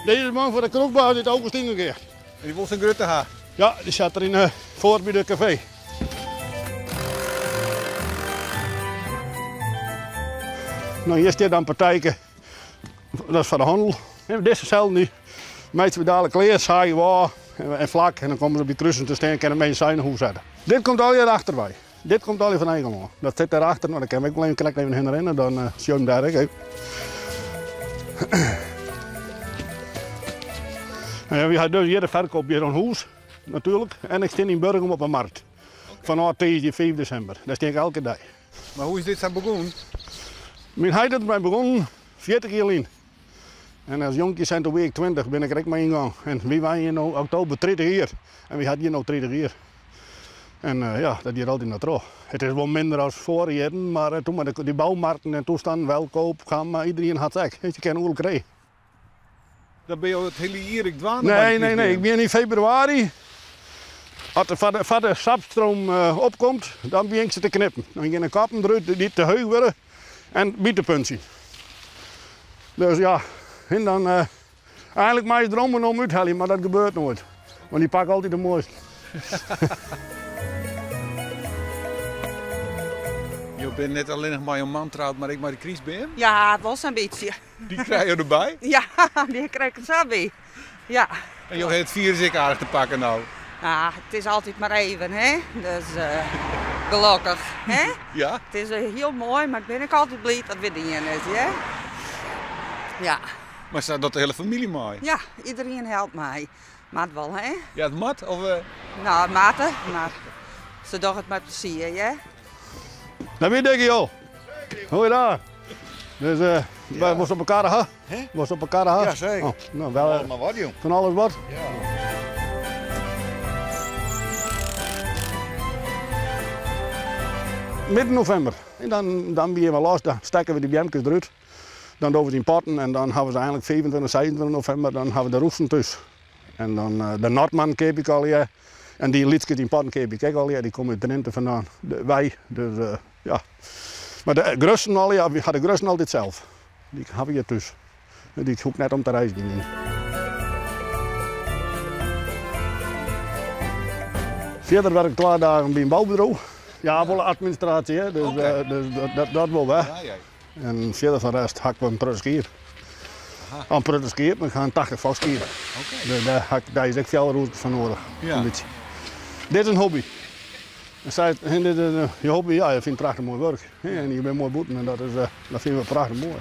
Deze man voor de kroegbaas uit Augustine een keer. En die wil zijn grutte haar. Ja, die zat er in voor bij de café. Nou, hier staat dan partijken. Dat is voor de handel. En deze cel nu. Meestal we dadelijk kleer, saaien waar en vlak. En dan komen ze bij kruisen te staan en kunnen mensen zijn hoe zetten. Dit komt al hier achterbij. Dit komt al hier van Egelman. Dat zit daarachter. Nou, dan kan ik wel even klik even herinneren. Dan zie je hem daar. We hebben dus hier de verkoop hier een huis, natuurlijk. En ik sta in Burgum op een markt. Vanaf 5 december. Dat sta ik elke dag. Maar hoe is dit zo begonnen? Mijn huid is bij begonnen 40 jaar in. En als jonkje zijn toen week 20 ben ik direct mee ingegaan. En we waren hier in oktober 30 jaar. En we hadden hier nog 30 jaar. En ja, dat hier altijd naar terug. Het is wel minder dan vorig jaar, maar toen met die bouwmarkten en toestanden wel koop gaan, maar iedereen had het. Je kan oorlijk krijgen. Dan ben je al het hele jaar dwaan. Nee. Ik ben in februari. Als er van de sapstroom opkomt, dan begin ik ze te knippen. Dan gaan de kappen eruit die te hoog worden en bietenpuntje. Dus ja, en dan eigenlijk mag je dromen om uithalen, maar dat gebeurt nooit. Want die pakken altijd de mooiste. Je bent net alleen nog maar je man trouwt, maar ik maar de Chris ben. Ja, wel een beetje. Die krijg je erbij. Ja, die krijg ik zo bij. Ja. En je hebt het virus ik aardig te pakken nou. Nou, het is altijd maar even, hè. Dus gelukkig, hè. Ja? Het is heel mooi, maar ik ben ook altijd blij dat we die is, hè. Ja. Maar staat dat de hele familie mooi? Ja, iedereen helpt mij. Maar wel, hè. Ja, het mat? Of, Nou, maten, maar ze doen het met plezier, hè. Dat weet ik al. Hoi daar. Dus we moesten op elkaar gaan. We moesten op elkaar gaan. Ja, zeker. Oh, nou, wel, Maar wat, jong? van alles wat. Ja. Midden november. En dan ben je wel los, dan stekken we die bjemkes eruit. Dan doen we die in potten en dan hebben we eigenlijk 25, 26 november, dan hebben we de roesten thuis. En dan de Noordman keep ik al hier. En die liedjes in potten keep ik al hier, die komen uit de Drenthe vandaan. Wij, dus ja. Maar de grussen al, ja, we hadden de grussen altijd zelf. Die heb ik hier thuis. Die hoef net om te reizen. Verder werk ik 2 dagen bij een bouwbureau. Ja, voor de administratie, hè. Dus, dus dat wel weg. ja, ja. En verder van de rest hakken we een prutterskier. Een prutterskier, maar ik ga een 80 vastskier. Dus daar is echt veel routes voor nodig. Ja. Dit is een hobby. Je hobby, ja, je vindt het prachtig mooi werk. En je bent mooi boeten en dat vinden we prachtig mooi.